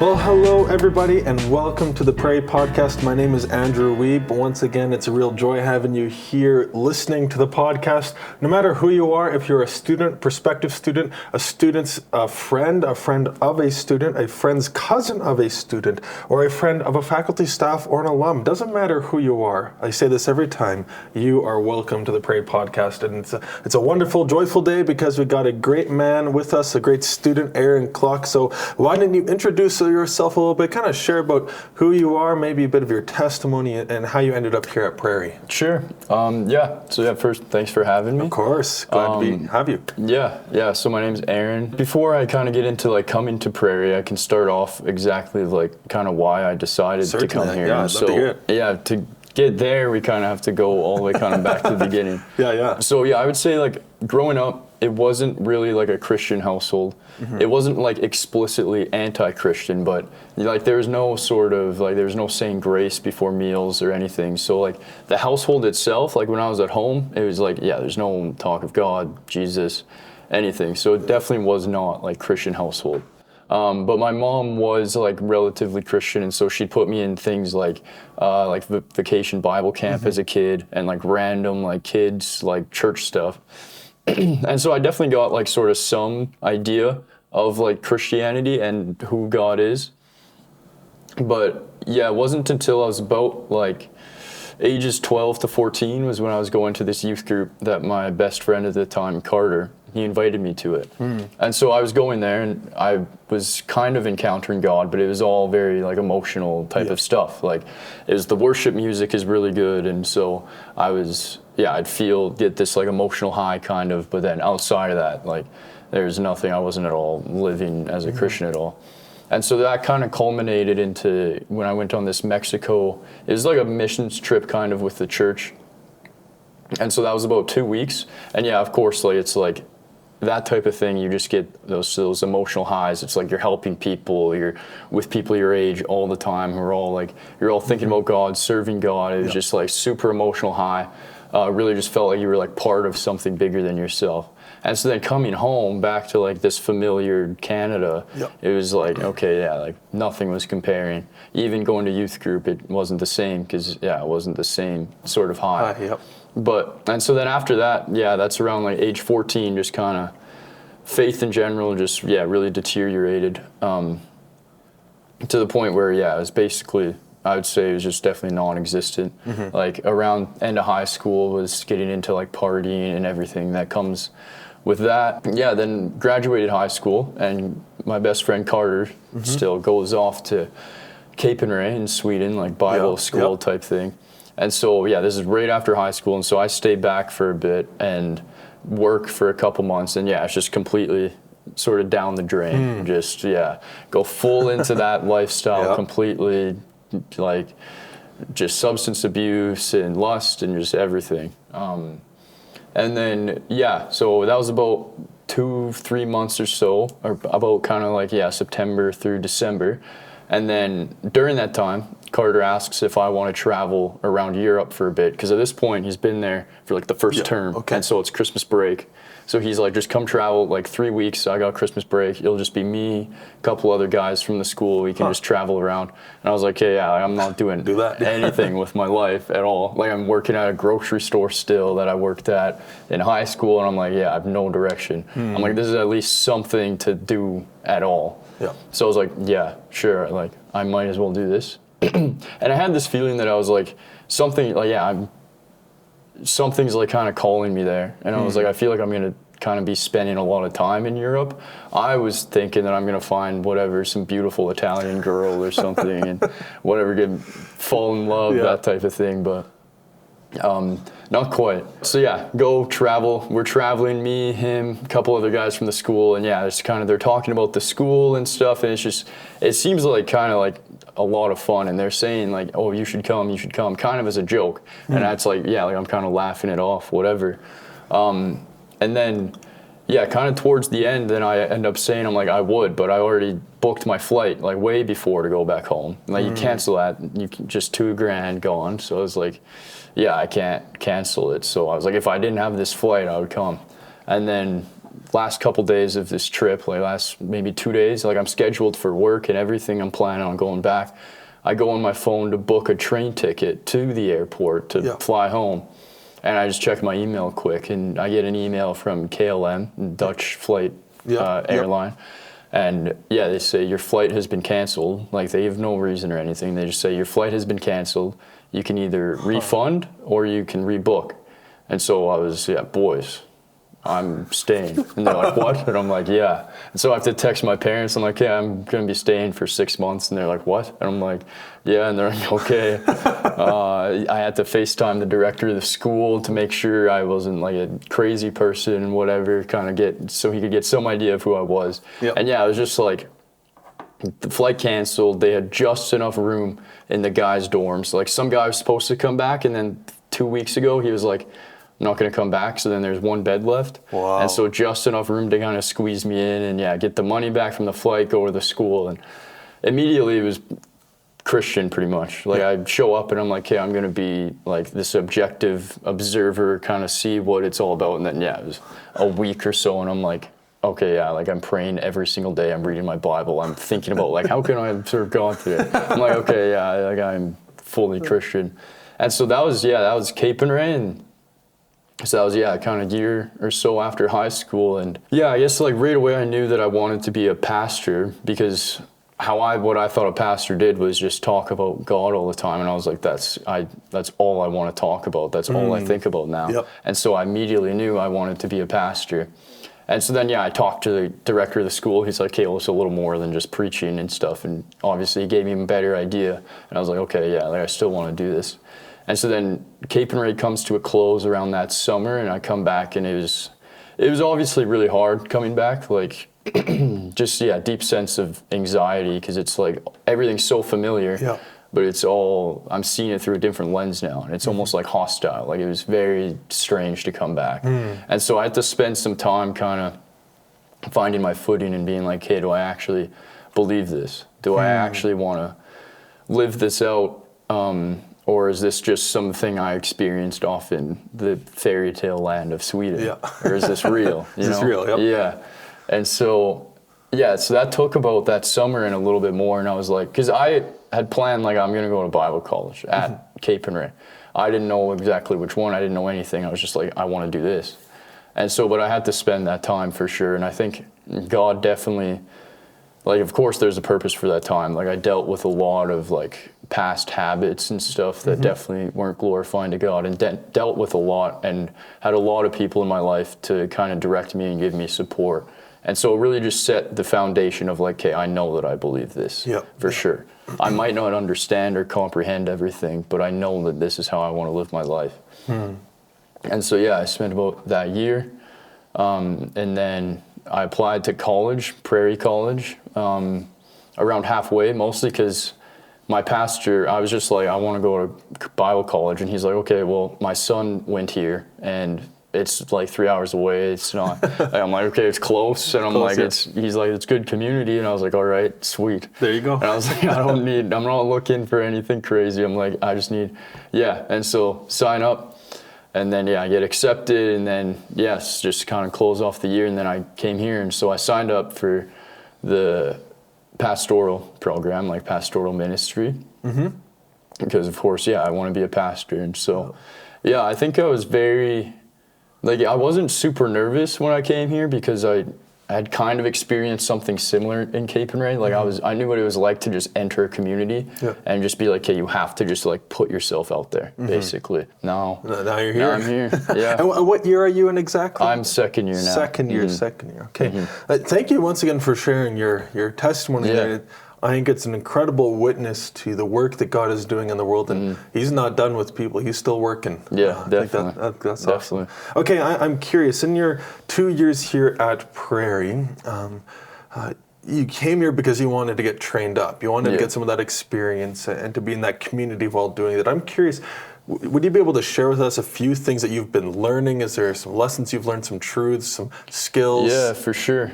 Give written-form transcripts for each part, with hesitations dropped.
Well, hello everybody and welcome to the Prairie Podcast. My name is Andrew Weeb. Once again, it's a real joy having you here listening to the podcast. No matter who you are, if you're a student, prospective student, a student's friend of a student, a friend's cousin of a student, or a friend of a faculty, staff, or an alum, doesn't matter who you are. I say this every time, you are welcome to the Prairie Podcast. And it's a wonderful, joyful day because we got a great man with us, a great student, Aaron Klok. So why didn't you introduce yourself a little bit, kind of share about who you are, maybe a bit of your testimony and how you ended up here at Prairie. Sure. First, thanks for having me. Of course. Glad to have you. Yeah. So my name's Aaron. Before I kind of get into coming to Prairie, I can start off exactly kind of why I decided to come here. Yeah, I'd love to hear it. To get there, we kind of have to go all the way kind of back to the beginning. Yeah. So I would say growing up, it wasn't really a Christian household. Mm-hmm. It wasn't explicitly anti-Christian, but there was no sort of there was no saying grace before meals or anything. So the household itself, when I was at home, it was there's no talk of God, Jesus, anything. So it definitely was not Christian household. But my mom was relatively Christian, and so she'd put me in things like vacation Bible camp mm-hmm. as a kid, and random kids church stuff. And so I definitely got sort of some idea of Christianity and who God is. But yeah, it wasn't until I was about ages 12 to 14 was when I was going to this youth group that my best friend at the time, Carter, he invited me to it. Mm. And so I was going there and I was kind of encountering God, but it was all very emotional type of stuff. The worship music is really good, and so I'd get this emotional high kind of, but then outside of that, there's nothing. I wasn't at all living as a mm-hmm. Christian at all. And so that kind of culminated into when I went on this Mexico, it was a missions trip kind of with the church. And so that was about 2 weeks. And yeah, of course, it's that type of thing, you just get those emotional highs. It's you're helping people, you're with people your age all the time who are all you're all thinking about God, serving God. It was just super emotional high. Really just felt like you were part of something bigger than yourself. And so then coming home back to this familiar Canada, It was nothing was comparing. Even going to youth group, it wasn't the same because it wasn't the same sort of high. And so then after that, that's around age 14, just kind of faith in general just really deteriorated to the point where it was basically, I would say it was just definitely non-existent. Mm-hmm. Around end of high school was getting into partying and everything that comes with that. Then graduated high school, and my best friend Carter mm-hmm. still goes off to Cape and Ray in Sweden, Bible school type thing. And so, this is right after high school, and so I stayed back for a bit and work for a couple months, and it's just completely sort of down the drain. Just, go full into that lifestyle completely, just substance abuse and lust and just everything. And then, so that was about 2-3 months or so, or about kind of September through December. And then during that time, Carter asks if I want to travel around Europe for a bit, because at this point he's been there for the first term, and so it's Christmas break. So he's just come travel 3 weeks. I got Christmas break. It'll just be me, a couple other guys from the school. We can just travel around. And I was I'm not doing anything with my life at all. I'm working at a grocery store still that I worked at in high school, and I'm I have no direction. I'm this is at least something to do at all. Yeah. So I was sure. I might as well do this. And I had this feeling that I was something's kind of calling me there. And I was I feel I'm going to kind of be spending a lot of time in Europe. I was thinking that I'm going to find some beautiful Italian girl or something and fall in love, that type of thing. But not quite. So go travel. We're traveling, me, him, a couple other guys from the school, and it's kind of, they're talking about the school and stuff, and it seems kind of a lot of fun, and they're saying oh, you should come, kind of as a joke. And that's I'm kind of laughing it off, whatever. And then kind of towards the end, then I end up saying I would, but I already booked my flight way before to go back home. You cancel that, you can just $2,000 gone. So I was I can't cancel it. So I was if I didn't have this flight, I would come. And then last couple days of this trip, like last maybe 2 days, like I'm scheduled for work and everything. I'm planning on going back. I go on my phone to book a train ticket to the airport to fly home. And I just check my email quick, and I get an email from KLM, Dutch flight airline. And yeah, they say your flight has been canceled. Like they have no reason or anything. They just say your flight has been canceled. You can either refund or you can rebook. And so I was, boys, I'm staying. And they're like, what? And I'm like, yeah. And so I have to text my parents. I'm like, yeah, I'm going to be staying for 6 months. And they're like, what? And I'm like, yeah. And they're like, okay. I had to FaceTime the director of the school to make sure I wasn't like a crazy person and whatever, so he could get some idea of who I was. Yep. And yeah, I was just like, the flight canceled. They had just enough room in the guys' dorms. Like some guy was supposed to come back, and then 2 weeks ago, he was like, I'm not going to come back. So then there's one bed left. Wow. And so just enough room to kind of squeeze me in and get the money back from the flight, go to the school. And immediately it was Christian pretty much. Like I show up and I'm like, okay, I'm going to be like this objective observer, kind of see what it's all about. And then, it was a week or so. And I'm like, okay, like I'm praying every single day. I'm reading my Bible. I'm thinking about like, how can I serve God today? I'm like, okay, like I'm fully Christian. And so that was Cape and Ray. And so that was, kind of a year or so after high school. And I guess like right away I knew that I wanted to be a pastor, because what I thought a pastor did was just talk about God all the time. And I was like, that's all I want to talk about. That's all I think about now. Yep. And so I immediately knew I wanted to be a pastor. And so then, I talked to the director of the school. He's like, hey, well, it's a little more than just preaching and stuff. And obviously he gave me a better idea. And I was like, okay, like I still want to do this. And so then Cape and Ray comes to a close around that summer, and I come back, and it was obviously really hard coming back, like just, deep sense of anxiety, because it's like everything's so familiar, but I'm seeing it through a different lens now, and it's almost like hostile. Like it was very strange to come back. And so I had to spend some time kind of finding my footing and being like, hey, do I actually believe this? Do I actually want to live this out? Or is this just something I experienced off in the fairy tale land of Sweden? Yeah. Or is this real? Is this real? Yep. Yeah. And so, so that took about that summer and a little bit more. And I was like, because I had planned, like, I'm going to go to Bible college at Cape and Ray. I didn't know exactly which one. I didn't know anything. I was just like, I want to do this. And so, but I had to spend that time for sure. And I think God definitely, like, of course, there's a purpose for that time. Like, I dealt with a lot of, like, past habits and stuff that definitely weren't glorifying to God, and dealt with a lot and had a lot of people in my life to kind of direct me and give me support. And so it really just set the foundation of like, okay, I know that I believe this for sure. I might not understand or comprehend everything, but I know that this is how I want to live my life. And so, I spent about that year. And then I applied to college, Prairie College, around halfway, mostly because my pastor, I was just like, I want to go to Bible college. And he's like, okay, well, my son went here, and it's like 3 hours away. It's not, I'm like, okay, it's close. And I'm like, he's like, it's good community. And I was like, all right, sweet. There you go. And I was like, I'm not looking for anything crazy. I'm like, I just need, And so sign up. And then, I get accepted. And then, just kind of close off the year. And then I came here. And so I signed up for the pastoral program, like pastoral ministry, because of course, I want to be a pastor. And so, I think I was very, like, I wasn't super nervous when I came here, because I had kind of experienced something similar in Cape and Ray. Like I knew what it was like to just enter a community and just be like, okay, you have to just like put yourself out there, basically. Now you're here. Now I'm here. Yeah. And what year are you in exactly? I'm second year now. Second year. Okay. Thank you once again for sharing your testimony there. I think it's an incredible witness to the work that God is doing in the world, and He's not done with people. He's still working. Yeah, definitely. That's definitely. Awesome. Okay, I'm curious. In your 2 years here at Prairie, you came here because you wanted to get trained up. You wanted to get some of that experience and to be in that community while doing it. I'm curious, would you be able to share with us a few things that you've been learning? Is there some lessons you've learned, some truths, some skills? Yeah, for sure.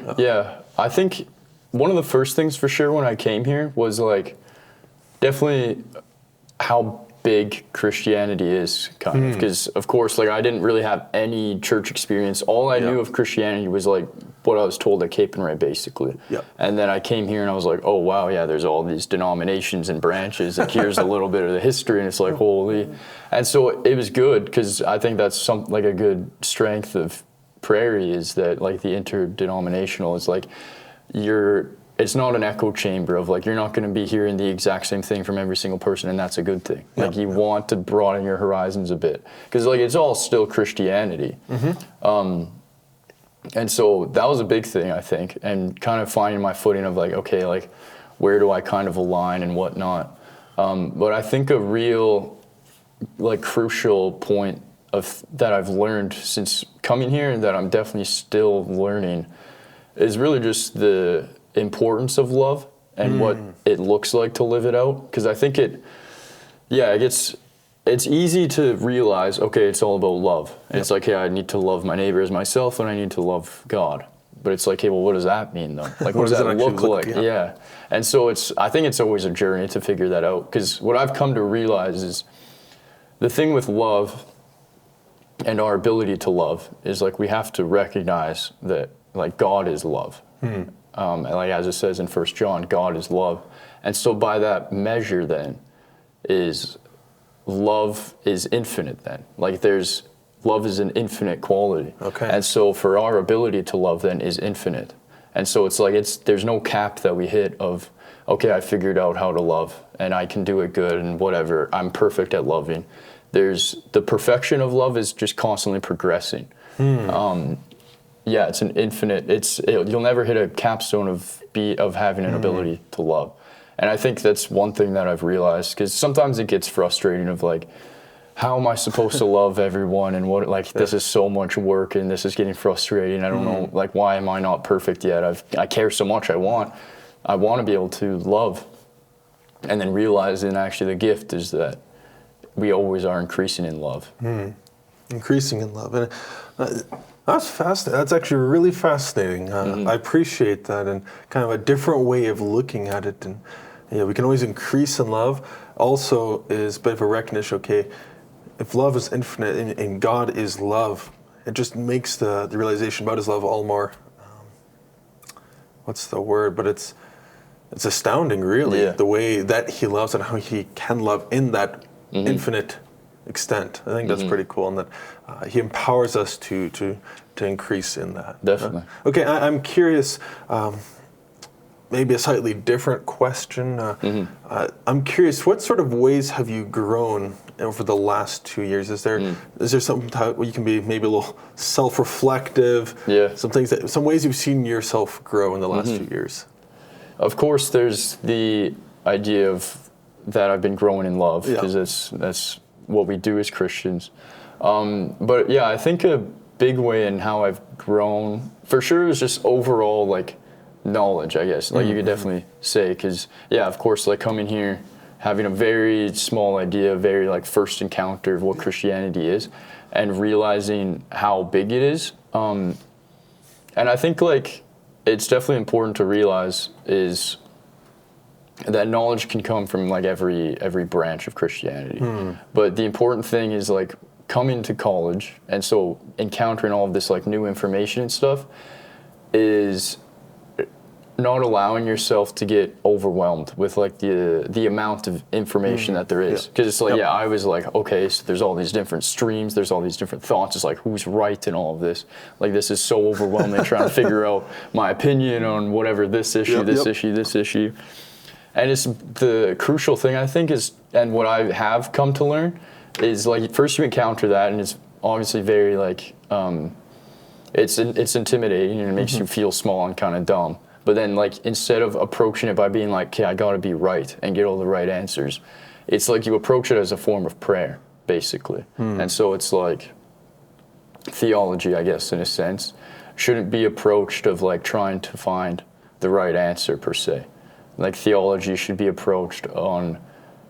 I think one of the first things for sure when I came here was like definitely how big Christianity is, kind of, because of course, like, I didn't really have any church experience. All I knew of Christianity was like what I was told at Cape and Ray, basically. Yep. And then I came here and I was like, oh, wow, yeah, there's all these denominations and branches. Like, here's a little bit of the history, and it's like, holy. And so it was good, because I think that's like a good strength of Prairie, is that, like, the interdenominational is like, it's not an echo chamber of, like, you're not going to be hearing the exact same thing from every single person, and that's a good thing. Yep. Like, you want to broaden your horizons a bit, because, like, it's all still Christianity. And so that was a big thing, I think, and kind of finding my footing of, like, okay, like, where do I kind of align and whatnot. But I think a real, like, crucial point that I've learned since coming here, and that I'm definitely still learning, is really just the importance of love and what it looks like to live it out. Because I think it's easy to realize, okay, it's all about love. And it's like, hey, I need to love my neighbor as myself, and I need to love God. But it's like, hey, well, what does that mean, though? Like, what does that look like? Yeah. And so I think it's always a journey to figure that out. Because what I've come to realize is the thing with love and our ability to love is, like, we have to recognize that, like, God is love. And like, as it says in 1 John, God is love. And so by that measure, then, is love is infinite then. Like, love is an infinite quality. Okay. And so for our ability to love then is infinite. And so it's like, there's no cap that we hit of, okay, I figured out how to love and I can do it good and whatever, I'm perfect at loving. The perfection of love is just constantly progressing. It's an infinite, you'll never hit a capstone of having an ability to love. And I think that's one thing that I've realized, because sometimes it gets frustrating of, like, how am I supposed to love everyone, and what, like, this is so much work and this is getting frustrating. I don't know, like, why am I not perfect yet? I care so much. I want to be able to love. And then realizing actually the gift is that we always are increasing in love. Increasing in love. And that's fascinating. That's actually really fascinating. I appreciate that, and kind of a different way of looking at it. And we can always increase in love. Also is a bit of a recognition, okay, if love is infinite and God is love, it just makes the realization about his love all more, what's the word? But it's astounding, really, the way that he loves and how he can love in that infinite extent. I think that's pretty cool, and that he empowers us to increase in that. Definitely. Okay, I'm curious, maybe a slightly different question. I'm curious, what sort of ways have you grown over the last 2 years? Is there something where you can be maybe a little self-reflective? Yeah. Some ways you've seen yourself grow in the last few years? Of course, there's the idea of that I've been growing in love, because that's what we do as Christians. But yeah, I think a big way in how I've grown, for sure, is just overall, like, knowledge, I guess. Like, you could definitely say, because, of course, like, coming here, having a very small idea, very, like, first encounter of what Christianity is, and realizing how big it is. And I think, like, it's definitely important to realize is that knowledge can come from, like, every branch of Christianity. But the important thing is, like, coming to college, and so encountering all of this, like, new information and stuff, is not allowing yourself to get overwhelmed with, like, the amount of information that there is. Because it's like, I was like, okay, so there's all these different streams, there's all these different thoughts. It's like, who's right in all of this? Like, this is so overwhelming, trying to figure out my opinion on whatever this issue, this issue. And it's the crucial thing, I think, is, and what I have come to learn is, like, first you encounter that, and it's obviously very, like, it's intimidating, and it makes you feel small and kind of dumb. But then, like, instead of approaching it by being like, okay, I got to be right and get all the right answers, it's like you approach it as a form of prayer, basically. And so it's like theology, I guess, in a sense, shouldn't be approached of, like, trying to find the right answer, per se. Like, theology should be approached on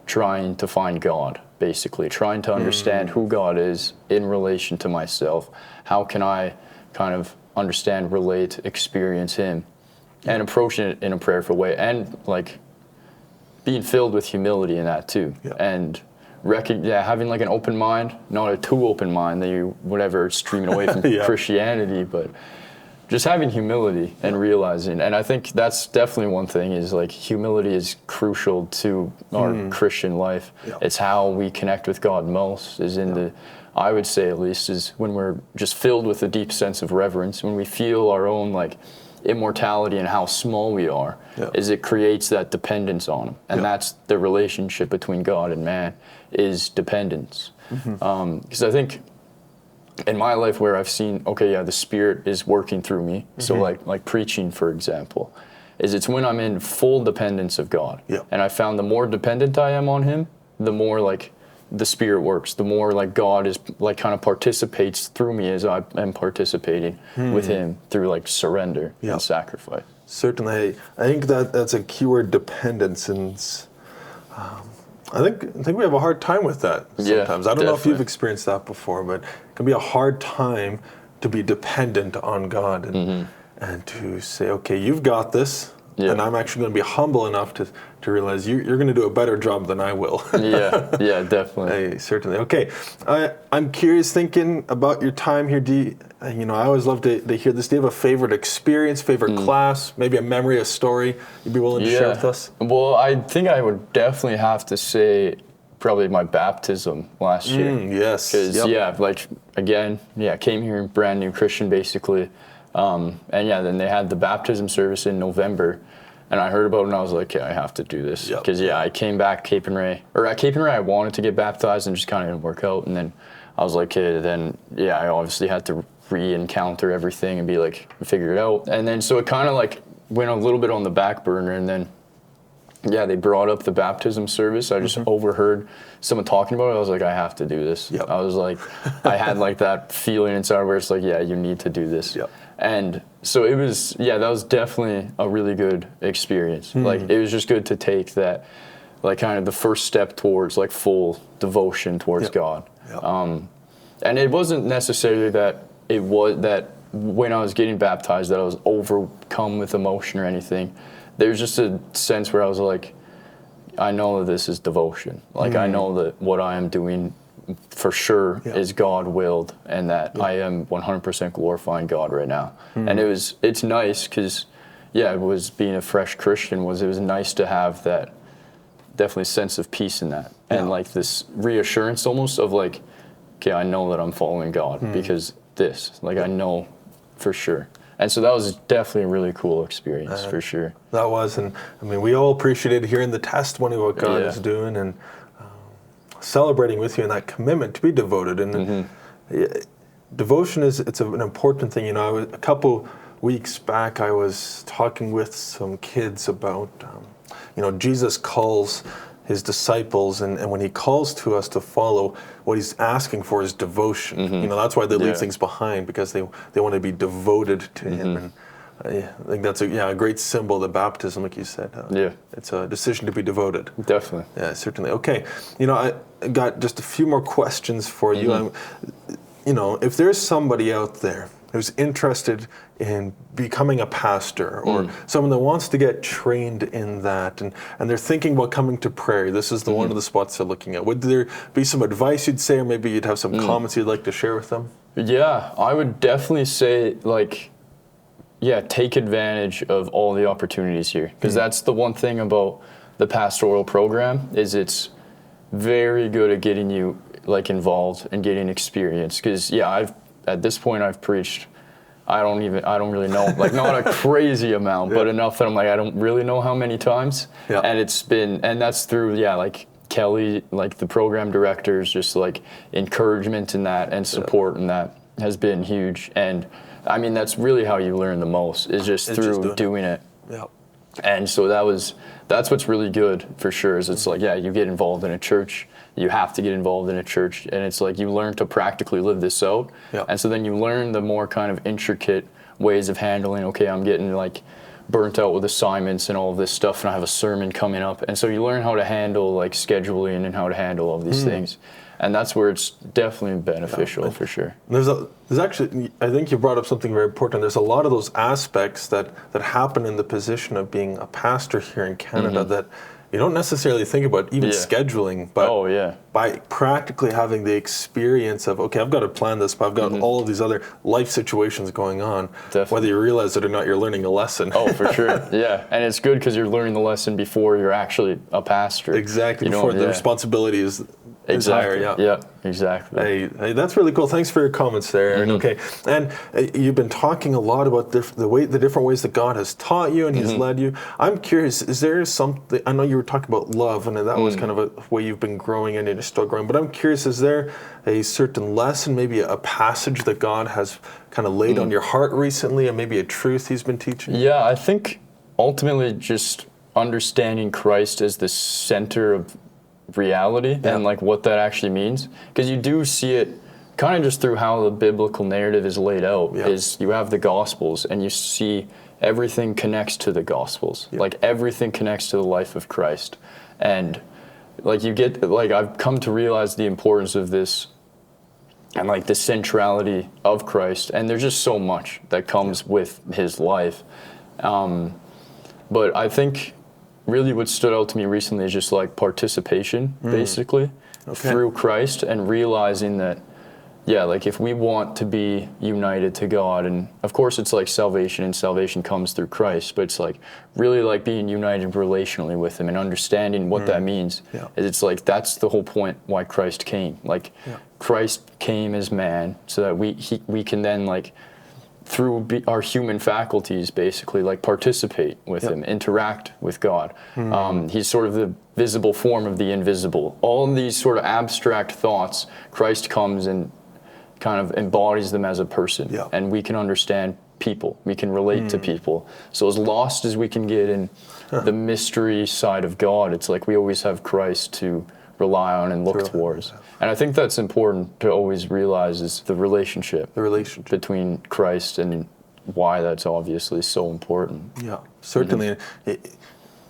trying to find God, basically, trying to understand who God is in relation to myself. How can I kind of understand, relate, experience him? And approaching it in a prayerful way, and, like, being filled with humility in that too, and having, like, an open mind, not a too open mind that you whatever streaming away from Christianity, but just having humility and realizing, and I think that's definitely one thing, is like humility is crucial to our Christian life. Yeah. It's how we connect with God most, is in the, I would say at least, is when we're just filled with a deep sense of reverence, when we feel our own like immortality and how small we are, is it creates that dependence on Him. And that's the relationship between God and man, is dependence. Because I think in my life where I've seen, the Spirit is working through me. So like preaching, for example, is it's when I'm in full dependence of God. And I found the more dependent I am on Him, the more like the Spirit works, the more like God is like kind of participates through me as I am participating with Him through like surrender and sacrifice. Certainly. I think that's a keyword, dependence, and I think we have a hard time with that sometimes. I don't know if you've experienced that before, but it can be a hard time to be dependent on God and to say, okay, you've got this, and I'm actually going to be humble enough to realize you're going to do a better job than I will. Definitely. Certainly. Okay, I'm curious, thinking about your time here. I always love to hear this. Do you have a favorite experience, favorite class, maybe a memory, a story you'd be willing to share with us? Well, I think I would definitely have to say probably my baptism last year. Yes. Because, came here brand new Christian, basically. Then they had the baptism service in November. And I heard about it and I was like, okay, I have to do this. Because, I came back Cape and Ray. At Cape and Ray, I wanted to get baptized and just kind of didn't work out. And then I was like, okay, then, I obviously had to re-encounter everything and be like, figure it out. And then so it kind of like went a little bit on the back burner. And then, they brought up the baptism service. I just overheard someone talking about it. I was like, I have to do this. I was like, I had like that feeling inside where it's like, you need to do this. And so it was, that was definitely a really good experience. Like, it was just good to take that, like, kind of the first step towards, like, full devotion towards God. And it wasn't necessarily that it was that when I was getting baptized that I was overcome with emotion or anything. There's just a sense where I was like, I know that this is devotion. Like, I know that what I am doing for sure is God-willed, and that I am 100% glorifying God right now. And it's nice because, it was being a fresh Christian, it was nice to have that definitely sense of peace in that. And like this reassurance almost of like, okay, I know that I'm following God because I know for sure. And so that was definitely a really cool experience for sure. That was, and I mean, we all appreciated hearing the testimony of what God is doing and celebrating with you in that commitment to be devoted. And devotion it's an important thing. A couple weeks back, I was talking with some kids about, Jesus calls His disciples, and when He calls to us to follow, what He's asking for is devotion. That's why they leave things behind, because they want to be devoted to Him. And I think that's a great symbol of the baptism, like you said. It's a decision to be devoted. Definitely. Yeah, certainly. Okay, I got just a few more questions for you. If there's somebody out there who's interested in becoming a pastor, or someone that wants to get trained in that, and they're thinking about coming to Prairie, this is one of the spots they're looking at. Would there be some advice you'd say, or maybe you'd have some comments you'd like to share with them? Yeah, I would definitely say, take advantage of all the opportunities here. Because that's the one thing about the pastoral program, is it's very good at getting you involved and getting experience. Because at this point I've preached, I don't really know, not a crazy amount, but enough that I'm I don't really know how many times. And that's through, Kelly, the program directors, just encouragement in that and support in that has been huge. And I mean, that's really how you learn the most, is just through doing it. And so that's what's really good for sure, is it's you get involved in a church, you have to get involved in a church, and it's you learn to practically live this out. And so then you learn the more kind of intricate ways of handling, okay, I'm getting burnt out with assignments and all of this stuff, and I have a sermon coming up. And so you learn how to handle scheduling and how to handle all these things. And that's where it's definitely beneficial for sure. There's actually, I think you brought up something very important. There's a lot of those aspects that happen in the position of being a pastor here in Canada that you don't necessarily think about even scheduling, but by practically having the experience of, okay, I've got to plan this, but I've got all of these other life situations going on. Definitely. Whether you realize it or not, you're learning a lesson. Oh, for sure. Yeah. And it's good because you're learning the lesson before you're actually a pastor. Exactly. Before the responsibility is higher. Yeah, exactly. Hey, that's really cool. Thanks for your comments there, Aaron. Okay. And you've been talking a lot about the different ways that God has taught you and He's led you. I'm curious, is there something, I know you were talking about love, and that was kind of a way you've been growing and you're still growing, but I'm curious, is there a certain lesson, maybe a passage that God has kind of laid on your heart recently, and maybe a truth He's been teaching you? Yeah, I think ultimately just understanding Christ as the center of reality and like what that actually means, because you do see it kind of just through how the biblical narrative is laid out. Is you have the Gospels and you see everything connects to the Gospels, like everything connects to the life of Christ, and like you get, like I've come to realize the importance of this and like the centrality of Christ, and there's just so much that comes with His life, but I think really what stood out to me recently is just like participation, basically, through Christ, and realizing that, like if we want to be united to God, and of course it's like salvation, and salvation comes through Christ, but it's like really like being united relationally with Him and understanding what that means. It's like that's the whole point why Christ came. Like Christ came as man so that we can then like through our human faculties, basically, like participate with Him, interact with God. He's sort of the visible form of the invisible. All of these sort of abstract thoughts, Christ comes and kind of embodies them as a person. And we can understand people. We can relate to people. So as lost as we can get in the mystery side of God, it's like we always have Christ to rely on and look towards. And I think that's important to always realize, is the relationship between Christ, and why that's obviously so important. Yeah, certainly.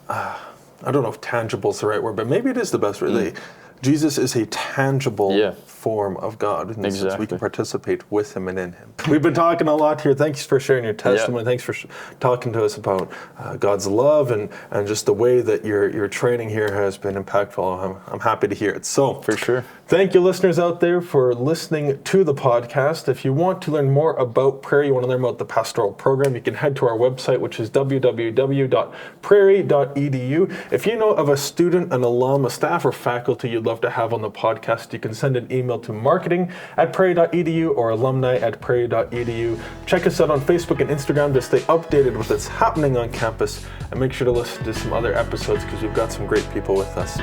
I don't know if tangible is the right word, but maybe it is the best word. Jesus is a tangible form of God. In the sense we can participate with Him and in Him. We've been talking a lot here. Thanks for sharing your testimony. Thanks for talking to us about God's love and just the way that your training here has been impactful. I'm happy to hear it. So, for sure. Thank you, listeners out there, for listening to the podcast. If you want to learn more about Prairie, you want to learn about the pastoral program, you can head to our website, which is www.prairie.edu. If you know of a student, an alum, a staff, or faculty you'd love to have on the podcast, you can send an email to marketing@prairie.edu or alumni@prairie.edu. Check us out on Facebook and Instagram to stay updated with what's happening on campus, and make sure to listen to some other episodes because we've got some great people with us.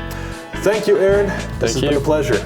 Thank you, Aaron. This has been a pleasure.